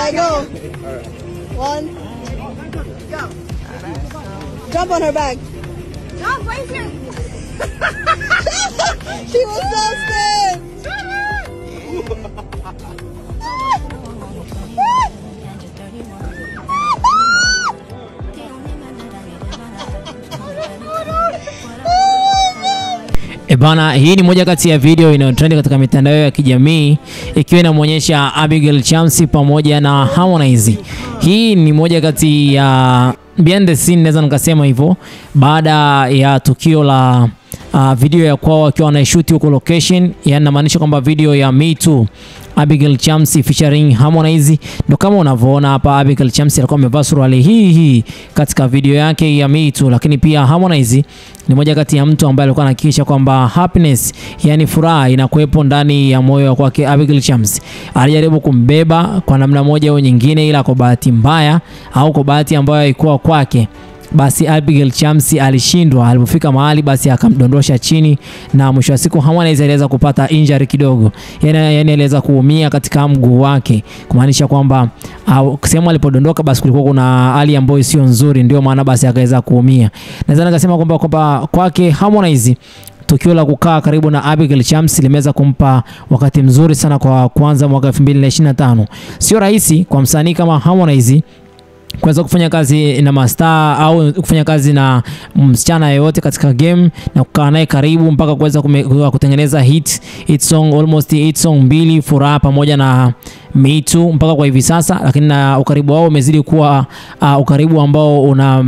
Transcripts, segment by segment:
Okay, go. 1. Go. Jump on her back. Jump right here. She was so scared. Bana, hii ni moja kati ya video inayotrend katika mitandao ya kijamii ikiwa inamuonyesha Abigail Chams pamoja na Harmonize. Hii ni moja kati ya behind the scene, naweza nikasema hivyo, baada ya tukio la video ya kwao wakiwa wanashoot huko location. Yani namaanisha kwamba video ya Me Too Abigail Chams featuring Harmonize, ndo kama unavyoona hapa. Abigail Chams alikuwa amevaa suruali hii katika video yake ya Me Too, lakini pia Harmonize ni moja kati ya mtu ambaye alikuwa anahakikisha kwamba happiness, yani furaha, inakuepo ndani ya moyo wake. Abigail Chams alijaribu kumbeba kwa namna moja au nyingine, ila kwa bahati mbaya au kwa bahati ambayo haikuwa kwake, basi Abigail Chams alishindwa. Alipofika mahali basi akamdondosha chini, na mwisho wa siku Harmonize aliweza kupata injury kidogo, yani aliweza kuumia katika mguu wake, kumaanisha kwamba sehemu alipodondoka basi kulikuwa kuna hali ambayo sio nzuri, ndio maana basi akaweza kuumia. Naweza nikasema kwamba kwake Harmonize tukio la kukaa karibu na Abigail Chams limeweza kumpa wakati mzuri sana kwa kwanza mwaka 2025. Sio rahisi kwa msanii kama Harmonize kuweza kufanya kazi na mastaa au kufanya kazi na msichana yeyote katika game na kukaa naye karibu mpaka kuweza kutengeneza hit song, almost hit song 2, Furaha pamoja na Me Too mpaka kwa hivi sasa. Lakini na ukaribu wao umezidi kuwa ukaribu ambao una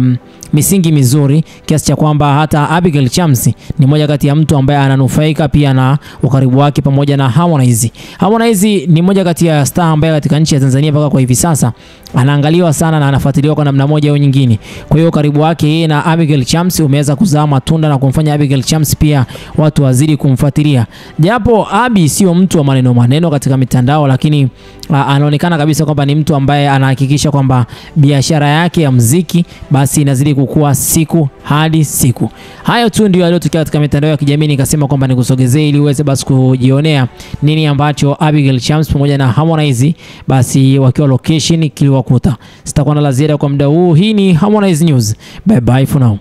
misingi mizuri kiasi cha kwamba hata Abigail Chams ni moja kati ya mtu ambaye ananufaika pia na ukaribu wake pamoja na Harmonize. Harmonize ni moja kati ya star ambaye katika nchi ya Tanzania mpaka kwa hivi sasa anaangaliwa sana na anafuatiliwa kwa namna moja au nyingine. Kwa hiyo ukaribu wake yeye na Abigail Chams umeweza kuzaa matunda na kumfanya Abigail Chams pia watu wazidi kumfuatilia. Japo Abi sio mtu wa maneno katika mitandao, lakini anaonekana kabisa kwamba ni mtu ambaye anahakikisha kwamba biashara yake ya muziki basi inazidi kukua siku hadi siku. Hayo tu ndio yaliyotokea katika mitandao ya kijamii, nikasema kwamba nikusogezee ili uweze basi kujionea nini ambacho Abigail Chams pamoja na Harmonize basi wakiwa location kiliwakuta. Sitakuwa na la ziada kwa muda huu. Hii ni Harmonize News. Bye bye for now.